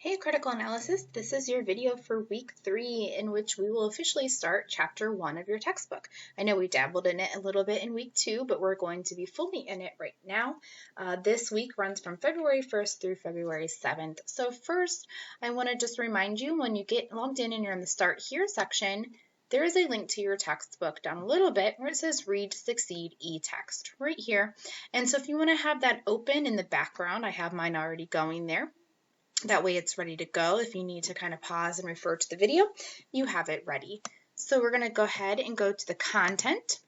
Hey Critical Analysis, this is your video for week 3 in which we will officially start chapter 1 of your textbook. I know we dabbled in it a little bit in week 2, but we're going to be fully in it right now. This week runs from February 1st through February 7th. So first, I want to just remind you when you get logged in and you're in the Start Here section, there is a link to your textbook down a little bit where it says Read to Succeed eText right here. And so if you want to have that open in the background, I have mine already going there. That way it's ready to go. If you need to kind of pause and refer to the video, you have it ready. So we're going to go ahead and go to the content.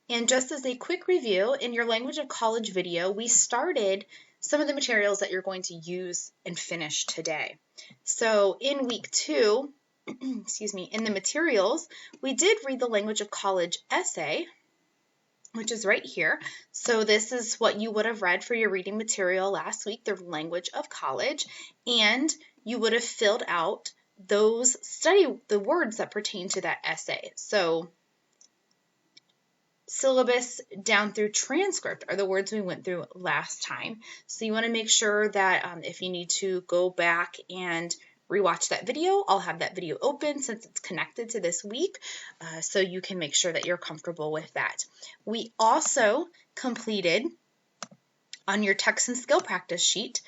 And just as a quick review, in your Language of College video, we started some of the materials that you're going to use and finish today. So in week 2, in the materials, we did read the Language of College essay, which is right here. So this is what you would have read for your reading material last week, the Language of College, and you would have filled out the words that pertain to that essay. So syllabus down through transcript are the words we went through last time. So you want to make sure that if you need to go back and rewatch that video, I'll have that video open since it's connected to this week, so you can make sure that you're comfortable with that. We also completed on your text and skill practice sheet,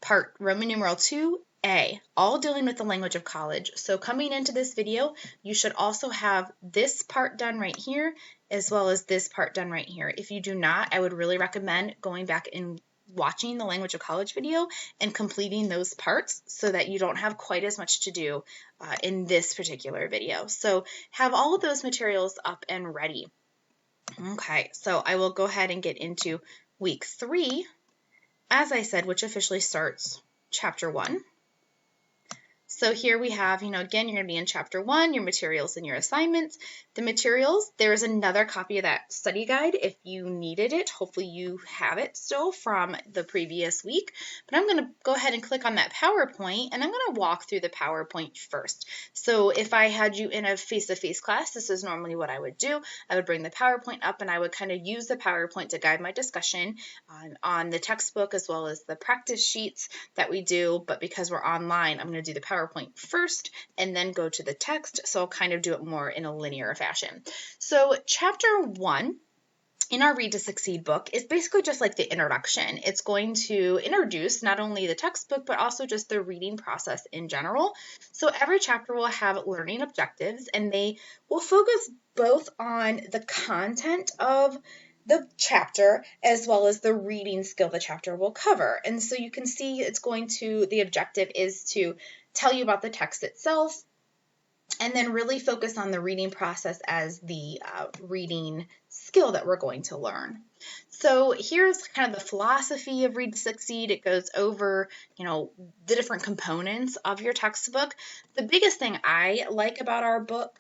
part Roman numeral 2A, all dealing with the Language of College. So coming into this video, you should also have this part done right here, as well as this part done right here. If you do not, I would really recommend going back and watching the Language of College video and completing those parts so that you don't have quite as much to do in this particular video. So have all of those materials up and ready. Okay, so I will go ahead and get into week 3, as I said, which officially starts chapter 1. So here we have, again, you're going to be in chapter 1, your materials and your assignments. The materials, there is another copy of that study guide if you needed it. Hopefully you have it still from the previous week. But I'm going to go ahead and click on that PowerPoint, and I'm going to walk through the PowerPoint first. So if I had you in a face-to-face class, this is normally what I would do. I would bring the PowerPoint up, and I would kind of use the PowerPoint to guide my discussion on the textbook as well as the practice sheets that we do. But because we're online, I'm going to do the PowerPoint first and then go to the text, so I'll kind of do it more in a linear fashion. So chapter 1 in our Read to Succeed book is basically just like the introduction. It's going to introduce not only the textbook, but also just the reading process in general. So every chapter will have learning objectives, and they will focus both on the content of the chapter as well as the reading skill the chapter will cover. And so you can see the objective is to tell you about the text itself, and then really focus on the reading process as the reading skill that we're going to learn. So here's kind of the philosophy of Read to Succeed. It goes over, the different components of your textbook. The biggest thing I like about our book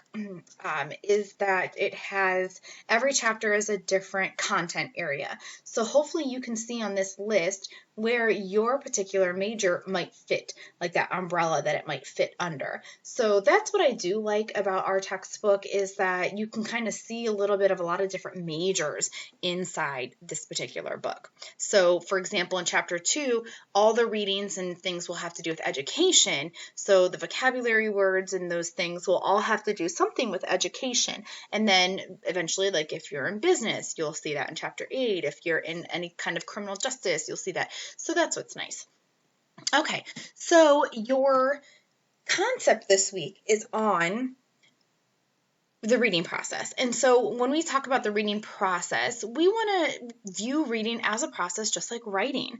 is that it has every chapter is a different content area. So hopefully you can see on this list where your particular major might fit, like that umbrella that it might fit under. So that's what I do like about our textbook, is that you can kind of see a little bit of a lot of different majors inside this particular book. So for example, in chapter 2, all the readings and things will have to do with education. So the vocabulary words and those things will all have to do something with education. And then eventually, like if you're in business, you'll see that in chapter 8. If you're in any kind of criminal justice, you'll see that. So that's what's nice. Okay, so your concept this week is on the reading process. And so when we talk about the reading process, we want to view reading as a process just like writing.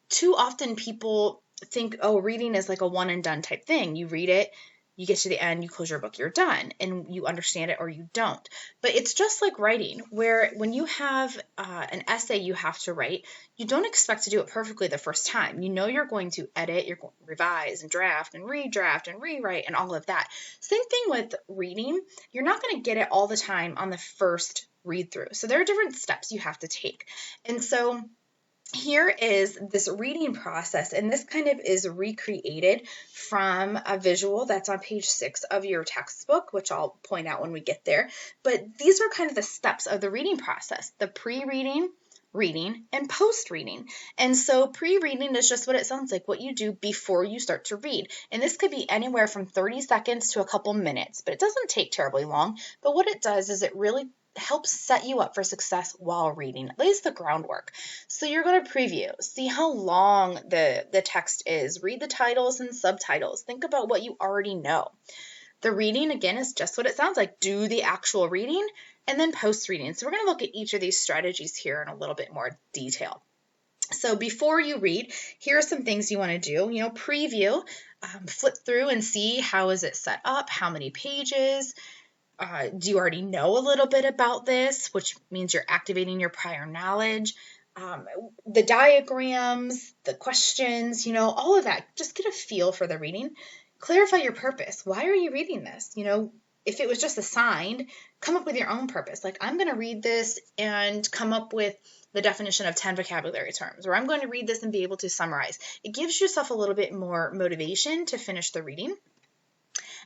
Too often people think, oh, reading is like a one and done type thing. You read it, you get to the end, you close your book, you're done, and you understand it or you don't. But it's just like writing, where when you have an essay you have to write, you don't expect to do it perfectly the first time. You're going to edit, you're going to revise and draft and redraft and rewrite and all of that. Same thing with reading. You're not going to get it all the time on the first read through. So there are different steps you have to take. And so here is this reading process, and this kind of is recreated from a visual that's on page 6 of your textbook, which I'll point out when we get there. But these are kind of the steps of the reading process: the pre-reading, reading, and post-reading. And so pre-reading is just what it sounds like, what you do before you start to read. And this could be anywhere from 30 seconds to a couple minutes, but it doesn't take terribly long. But what it does is it really helps set you up for success while reading. It lays the groundwork. So you're going to preview, see how long the text is, read the titles and subtitles, think about what you already know. The reading, again, is just what it sounds like. Do the actual reading and then post-reading. So we're going to look at each of these strategies here in a little bit more detail. So before you read, here are some things you want to do. Preview, flip through and see how is it set up, how many pages. Do you already know a little bit about this, which means you're activating your prior knowledge. The diagrams, the questions, all of that. Just get a feel for the reading. Clarify your purpose. Why are you reading this? If it was just assigned, come up with your own purpose. Like, I'm going to read this and come up with the definition of 10 vocabulary terms, or I'm going to read this and be able to summarize. It gives yourself a little bit more motivation to finish the reading.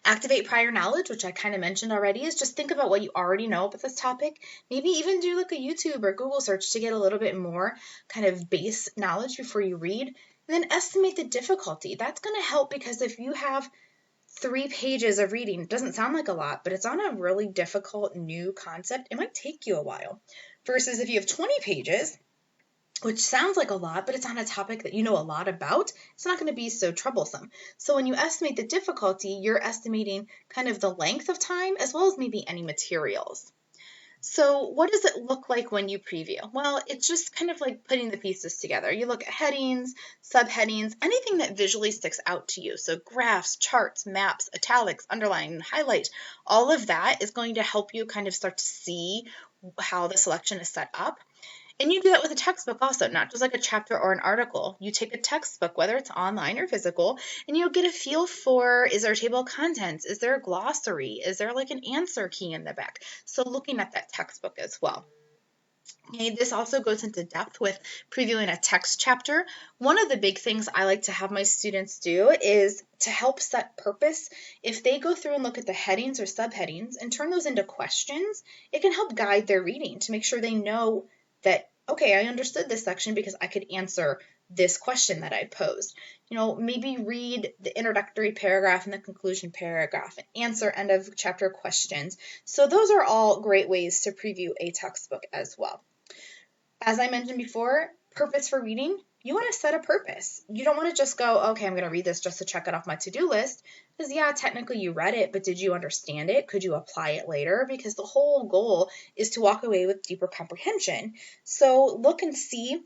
Activate prior knowledge, which I kind of mentioned already, is just think about what you already know about this topic. Maybe even do like a YouTube or Google search to get a little bit more kind of base knowledge before you read. And then estimate the difficulty. That's going to help, because if you have 3 pages of reading, it doesn't sound like a lot, but it's on a really difficult new concept, it might take you a while. Versus if you have 20 pages, which sounds like a lot, but it's on a topic that you know a lot about, it's not going to be so troublesome. So when you estimate the difficulty, you're estimating kind of the length of time as well as maybe any materials. So what does it look like when you preview? Well, it's just kind of like putting the pieces together. You look at headings, subheadings, anything that visually sticks out to you. So graphs, charts, maps, italics, underline, highlight, all of that is going to help you kind of start to see how the selection is set up. And you do that with a textbook also, not just like a chapter or an article. You take a textbook, whether it's online or physical, and you'll get a feel for, is there a table of contents? Is there a glossary? Is there like an answer key in the back? So looking at that textbook as well. Okay, this also goes into depth with previewing a text chapter. One of the big things I like to have my students do is to help set purpose. If they go through and look at the headings or subheadings and turn those into questions, it can help guide their reading to make sure they know that, okay, I understood this section because I could answer this question that I posed. Maybe read the introductory paragraph and the conclusion paragraph and answer end of chapter questions. So those are all great ways to preview a textbook as well. As I mentioned before, purpose for reading. You want to set a purpose. You don't want to just go, okay, I'm going to read this just to check it off my to-do list. Because yeah, technically you read it, but did you understand it? Could you apply it later? Because the whole goal is to walk away with deeper comprehension. So look and see,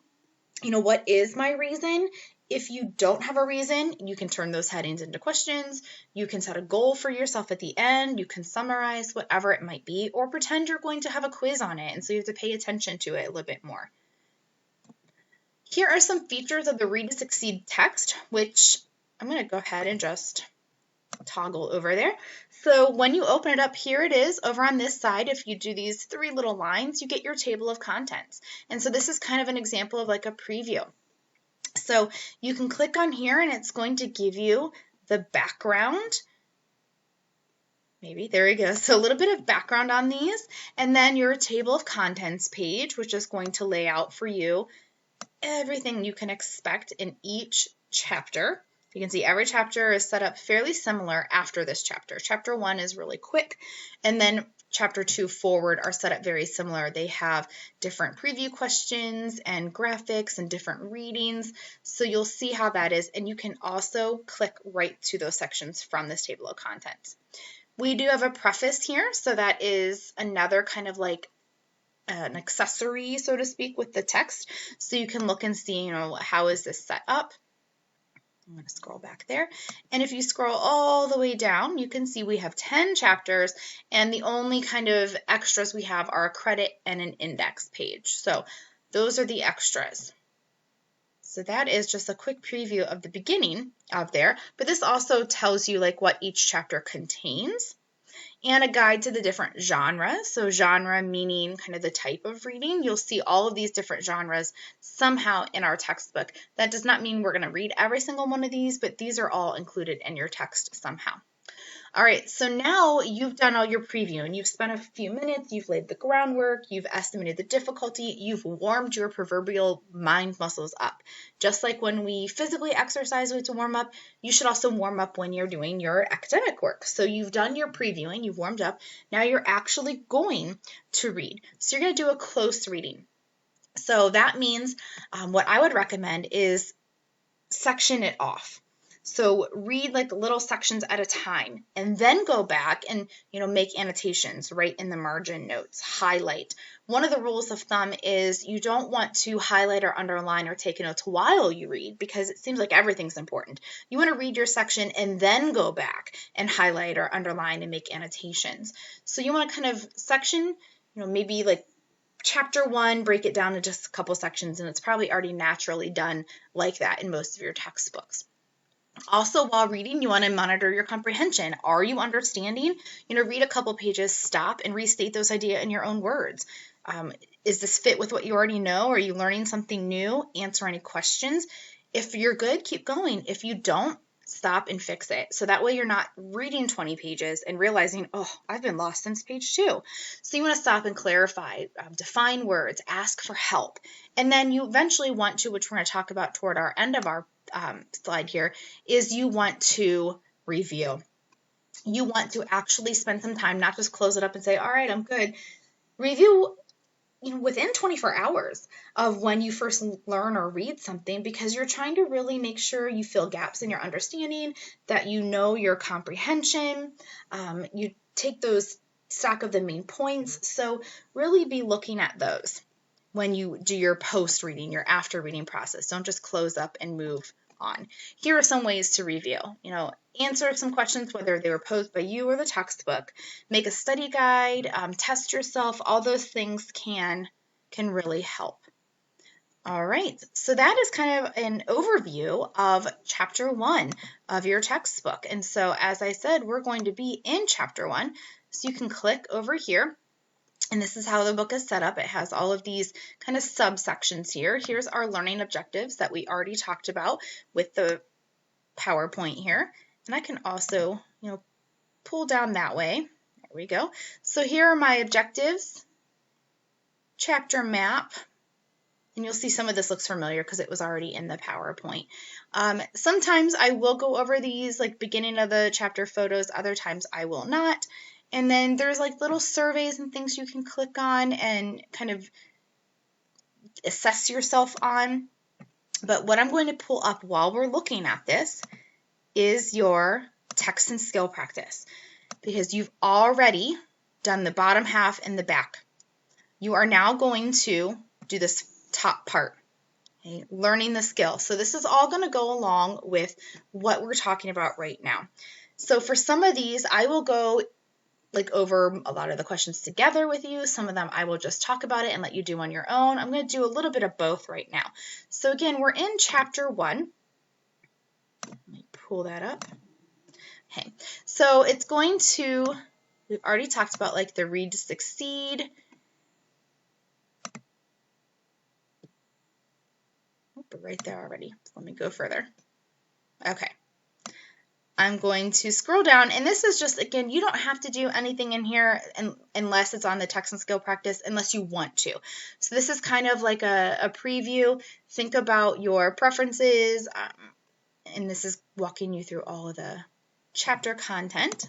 what is my reason? If you don't have a reason, you can turn those headings into questions. You can set a goal for yourself at the end. You can summarize whatever it might be, or pretend you're going to have a quiz on it. And so you have to pay attention to it a little bit more. Here are some features of the Read to Succeed text, which I'm going to go ahead and just toggle over there. So when you open it up, here it is over on this side. If you do these 3 little lines, you get your table of contents. And so this is kind of an example of like a preview. So you can click on here and it's going to give you the background. Maybe, there we go. So a little bit of background on these, and then your table of contents page, which is going to lay out for you everything you can expect in each chapter. You can see every chapter is set up fairly similar after this chapter. Chapter 1 is really quick, and then chapter 2 forward are set up very similar. They have different preview questions and graphics and different readings, so you'll see how that is, and you can also click right to those sections from this table of contents. We do have a preface here, so that is another kind of like an accessory, so to speak, with the text. So you can look and see, how is this set up? I'm going to scroll back there. And if you scroll all the way down, you can see we have 10 chapters, and the only kind of extras we have are a credit and an index page. So those are the extras. So that is just a quick preview of the beginning of there, but this also tells you like what each chapter contains, and a guide to the different genres. So genre meaning kind of the type of reading. You'll see all of these different genres somehow in our textbook. That does not mean we're going to read every single one of these, but these are all included in your text somehow. All right, so now you've done all your preview and you've spent a few minutes, you've laid the groundwork, you've estimated the difficulty, you've warmed your proverbial mind muscles up. Just like when we physically exercise, we have to warm up, you should also warm up when you're doing your academic work. So you've done your previewing, you've warmed up, now you're actually going to read. So you're going to do a close reading. So that means what I would recommend is section it off. So read like little sections at a time and then go back and, make annotations, write in the margin notes, highlight. One of the rules of thumb is you don't want to highlight or underline or take notes while you read because it seems like everything's important. You want to read your section and then go back and highlight or underline and make annotations. So you want to kind of section, maybe like Chapter 1, break it down into just a couple sections, and it's probably already naturally done like that in most of your textbooks. Also, while reading, you want to monitor your comprehension. Are you understanding? Read a couple pages, stop, and restate those ideas in your own words. Is this fit with what you already know? Are you learning something new? Answer any questions. If you're good, keep going. If you don't, stop and fix it. So that way you're not reading 20 pages and realizing, oh, I've been lost since page 2. So you want to stop and clarify, define words, ask for help. And then you eventually want to, which we're going to talk about toward our end of our slide here, is you want to review. You want to actually spend some time, not just close it up and say, all right, I'm good. Review within 24 hours of when you first learn or read something, because you're trying to really make sure you fill gaps in your understanding, that you know your comprehension, you take those stock of the main points. So really be looking at those when you do your post-reading, your after-reading process. Don't just close up and move on. Here are some ways to review. Answer some questions, whether they were posed by you or the textbook. Make a study guide, test yourself. All those things can really help. All right, so that is kind of an overview of Chapter 1 of your textbook. And so, as I said, we're going to be in Chapter 1. So you can click over here. And this is how the book is set up. It has all of these kind of subsections here. Here's our learning objectives that we already talked about with the PowerPoint here. And I can also, pull down that way. There we go. So here are my objectives, chapter map. And you'll see some of this looks familiar because it was already in the PowerPoint. Sometimes I will go over these, like beginning of the chapter photos. Other times I will not. And then there's like little surveys and things you can click on and kind of assess yourself on. But what I'm going to pull up while we're looking at this is your text and skill practice, because you've already done the bottom half and the back. You are now going to do this top part, okay? Learning the skill. So this is all going to go along with what we're talking about right now. So for some of these, I will go over a lot of the questions together with you. Some of them I will just talk about it and let you do on your own. I'm going to do a little bit of both right now. So again, we're in Chapter 1. Let me pull that up. Okay, so it's going to, we've already talked about like the read to succeed. But right there already. So let me go further. Okay. I'm going to scroll down, and this is just, again, you don't have to do anything in here unless it's on the text and skill practice, unless you want to. So this is kind of like a preview. Think about your preferences, and this is walking you through all of the chapter content.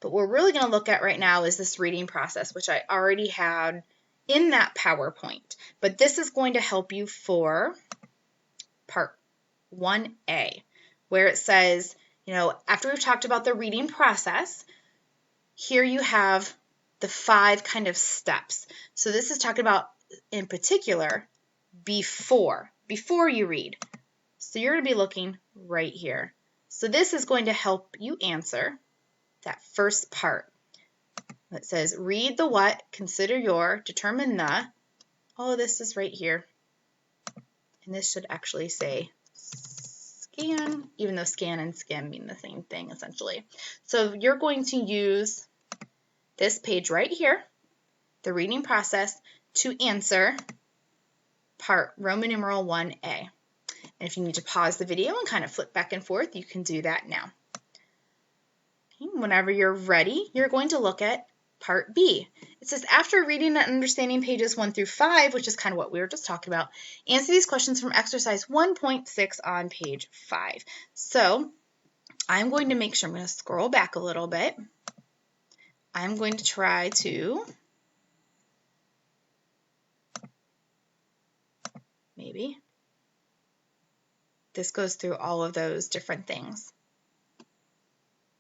But what we're really going to look at right now is this reading process, which I already had in that PowerPoint. But this is going to help you for Part 1A. Where it says, after we've talked about the reading process, here you have the 5 kind of steps. So this is talking about, in particular, before you read. So you're going to be looking right here. So this is going to help you answer that first part. It says, read the what, consider your, determine the. Oh, this is right here. And this should actually say scan, even though scan and skim mean the same thing essentially. So you're going to use this page right here, the reading process, to answer part Roman numeral 1A. And if you need to pause the video and kind of flip back and forth, you can do that now. whenever you're ready, you're going to look at Part B. It says, after reading and understanding pages 1 through 5, which is kind of what we were just talking about, answer these questions from exercise 1.6 on page 5. So I'm going to make sure, I'm going to scroll back a little bit. I'm going to try to maybe this goes through all of those different things.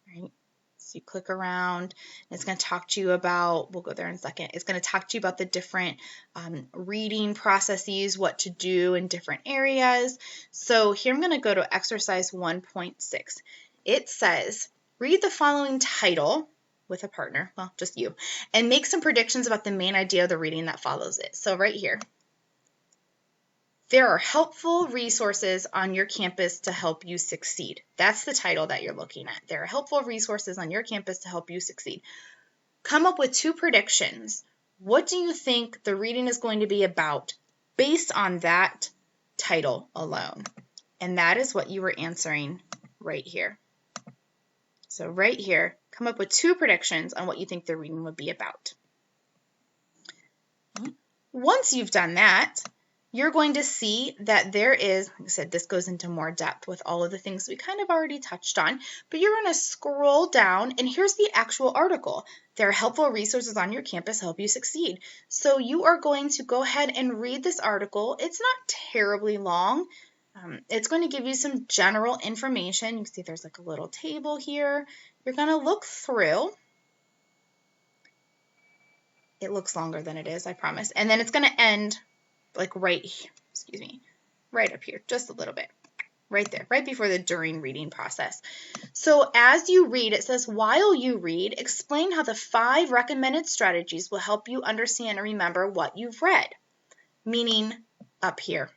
Right? So you click around, and it's going to talk to you about, we'll go there in a second, it's going to talk to you about the different reading processes, what to do in different areas. So here I'm going to go to exercise 1.6. It says, read the following title with a partner, well, just you, and make some predictions about the main idea of the reading that follows it. So right here, there are helpful resources on your campus to help you succeed. That's the title that you're looking at. There are helpful resources on your campus to help you succeed. Come up with 2 predictions. What do you think the reading is going to be about based on that title alone? And that is what you were answering right here. So right here, come up with 2 predictions on what you think the reading would be about. Once you've done that, you're going to see that there is, like I said, this goes into more depth with all of the things we kind of already touched on, but you're going to scroll down, and here's the actual article. There are helpful resources on your campus to help you succeed. So you are going to go ahead and read this article. It's not terribly long. It's going to give you some general information. You can see there's like a little table here. You're going to look through. It looks longer than it is, I promise. And then it's going to end like right up here, just a little bit, right there, right before the during reading process. So as you read, it says, while you read, explain how the 5 recommended strategies will help you understand and remember what you've read, meaning up here,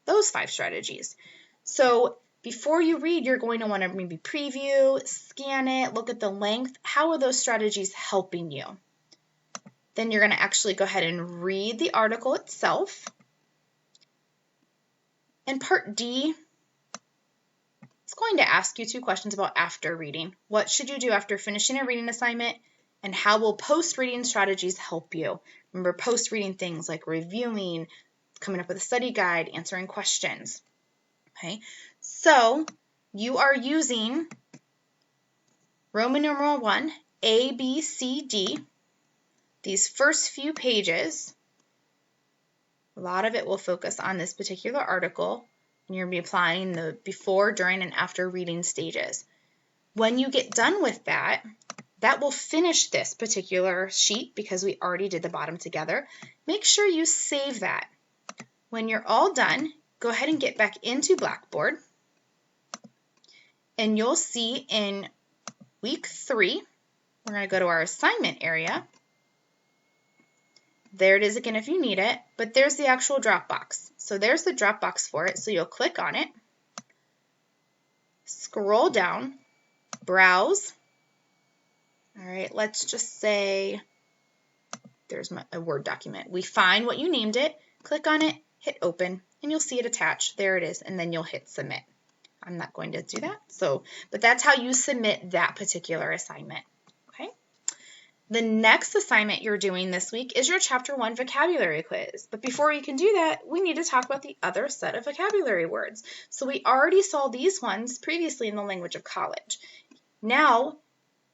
those 5 strategies. So before you read, you're going to want to maybe preview, scan it, look at the length. How are those strategies helping you? Then you're going to actually go ahead and read the article itself. And Part D, it's going to ask you 2 questions about after reading. What should you do after finishing a reading assignment? And how will post-reading strategies help you? Remember, post-reading things like reviewing, coming up with a study guide, answering questions. Okay, so you are using Roman numeral 1, A, B, C, D. These first few pages, a lot of it will focus on this particular article, and you're going to be applying the before, during, and after reading stages. When you get done with that, that will finish this particular sheet because we already did the bottom together. Make sure you save that. When you're all done, go ahead and get back into Blackboard, and you'll see in week 3, we're going to go to our assignment area. There it is again if you need it, but there's the actual drop box. So there's the drop box for it. So you'll click on it, scroll down, browse. All right, let's just say there's a Word document. We find what you named it, click on it, hit open, and you'll see it attached. There it is, and then you'll hit submit. I'm not going to do that, but that's how you submit that particular assignment. The next assignment you're doing this week is your Chapter 1 vocabulary quiz. But before you can do that, we need to talk about the other set of vocabulary words. So we already saw these ones previously in the language of college. Now,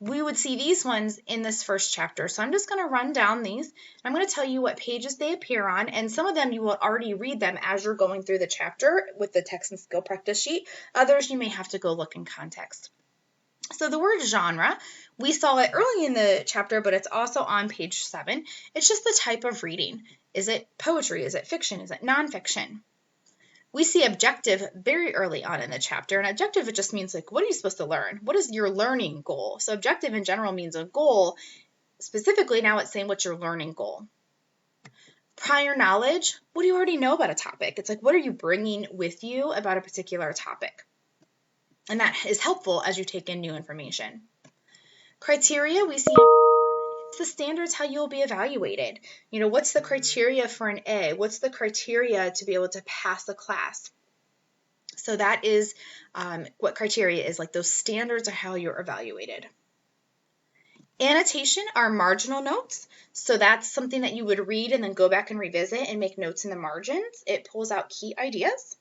we would see these ones in this first chapter. So I'm just going to run down these. I'm going to tell you what pages they appear on, and some of them you will already read them as you're going through the chapter with the text and skill practice sheet. Others you may have to go look in context. So the word genre, we saw it early in the chapter, but it's also on page 7. It's just the type of reading. Is it poetry? Is it fiction? Is it nonfiction? We see objective very early on in the chapter, and objective, it just means like, what are you supposed to learn? What is your learning goal? So objective in general means a goal. Specifically, now it's saying what's your learning goal. Prior knowledge, what do you already know about a topic? It's like, what are you bringing with you about a particular topic? And that is helpful as you take in new information. Criteria, we see it's the standards how you'll be evaluated. You know, what's the criteria for an A? What's the criteria to be able to pass a class? So that is what criteria is, like those standards are how you're evaluated. Annotation are marginal notes. So that's something that you would read and then go back and revisit and make notes in the margins. It pulls out key ideas.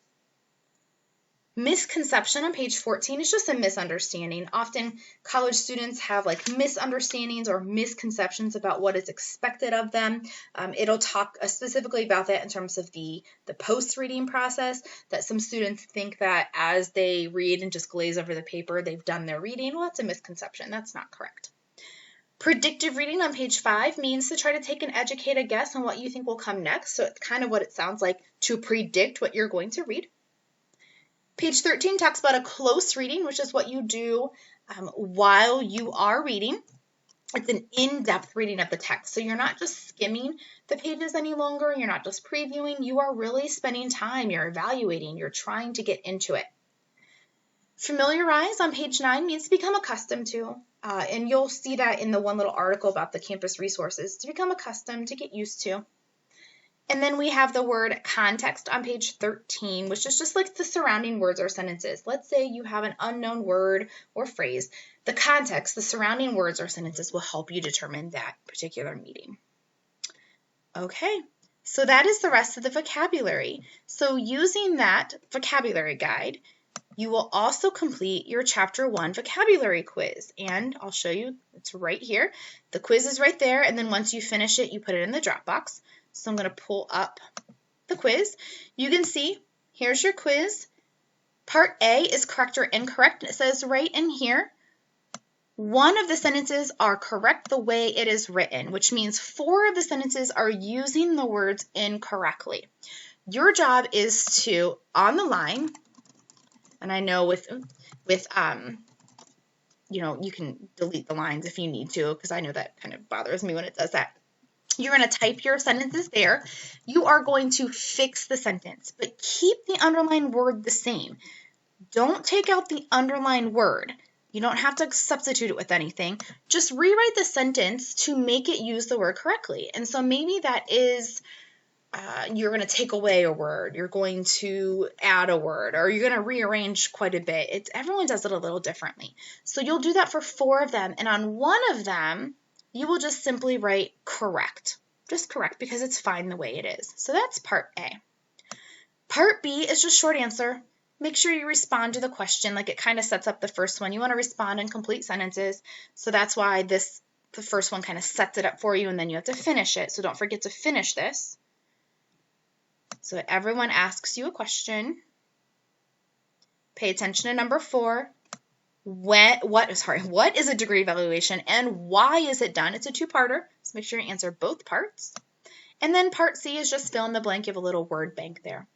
Misconception on page 14 is just a misunderstanding. Often college students have like misunderstandings or misconceptions about what is expected of them. It'll talk specifically about that in terms of the post-reading process, that some students think that as they read and just glaze over the paper, they've done their reading. Well, that's a misconception. That's not correct. Predictive reading on page 5 means to try to take an educated guess on what you think will come next. So it's kind of what it sounds like, to predict what you're going to read. Page 13 talks about a close reading, which is what you do while you are reading. It's an in-depth reading of the text. So you're not just skimming the pages any longer. You're not just previewing. You are really spending time. You're evaluating. You're trying to get into it. Familiarize on page 9 means to become accustomed to. And you'll see that in the one little article about the campus resources, to become accustomed, to get used to. And then we have the word context on page 13, which is just like the surrounding words or sentences. Let's say you have an unknown word or phrase. The context, the surrounding words or sentences will help you determine that particular meaning. Okay, so that is the rest of the vocabulary. So using that vocabulary guide, you will also complete your Chapter 1 vocabulary quiz. And I'll show you, it's right here. The quiz is right there, and then once you finish it, you put it in the Dropbox. So I'm going to pull up the quiz. You can see, here's your quiz. Part A is correct or incorrect. It says right in here, one of the sentences are correct the way it is written, which means 4 of the sentences are using the words incorrectly. Your job is to, on the line, and I know with you know, you can delete the lines if you need to, because I know that kind of bothers me when it does that. You're going to type your sentences there. You are going to fix the sentence, but keep the underlined word the same. Don't take out the underlined word. You don't have to substitute it with anything. Just rewrite the sentence to make it use the word correctly. And so maybe that is, you're going to take away a word, you're going to add a word, or you're going to rearrange quite a bit. Everyone does it a little differently. So you'll do that for 4 of them, and on one of them, you will just simply write correct. Just correct, because it's fine the way it is. So that's part A. Part B is just short answer. Make sure you respond to the question, like it kind of sets up the first one. You want to respond in complete sentences. So that's why the first one kind of sets it up for you, and then you have to finish it. So don't forget to finish this. So everyone asks you a question. Pay attention to number 4. What is a degree evaluation and why is it done? It's a 2-parter, so make sure you answer both parts. And then part C is just fill in the blank. You have a little word bank there.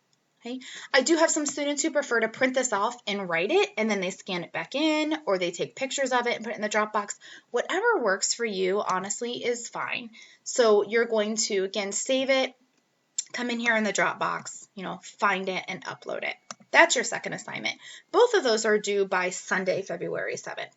Okay. I do have some students who prefer to print this off and write it, and then they scan it back in, or they take pictures of it and put it in the Dropbox. Whatever works for you, honestly, is fine. So you're going to, again, save it, come in here in the Dropbox, find it and upload it. That's your second assignment. Both of those are due by Sunday, February 7th.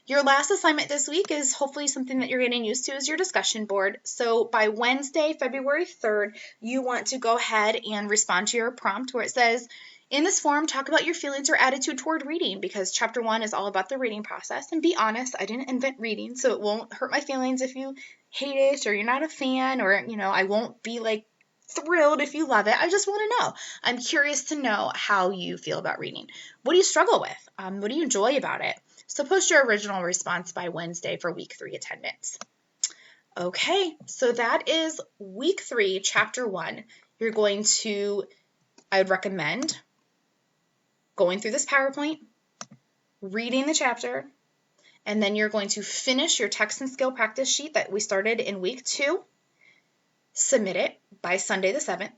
Your last assignment this week is hopefully something that you're getting used to, is your discussion board. So by Wednesday, February 3rd, you want to go ahead and respond to your prompt where it says, in this form, talk about your feelings or attitude toward reading, because Chapter 1 is all about the reading process. And be honest, I didn't invent reading, so it won't hurt my feelings if you hate it or you're not a fan, or, I won't be like thrilled if you love it. I just want to know. I'm curious to know how you feel about reading. What do you struggle with? What do you enjoy about it? So post your original response by Wednesday for week 3 attendance. Okay, so that is week 3, chapter 1. You're going to, I would recommend going through this PowerPoint, reading the chapter, and then you're going to finish your text and skill practice sheet that we started in week 2. Submit it by Sunday the 7th.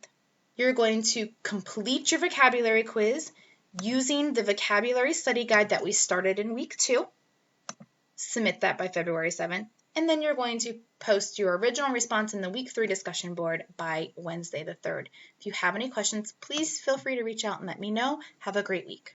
You're going to complete your vocabulary quiz using the vocabulary study guide that we started in week 2. Submit that by February 7th. And then you're going to post your original response in the week 3 discussion board by Wednesday the 3rd. If you have any questions, please feel free to reach out and let me know. Have a great week.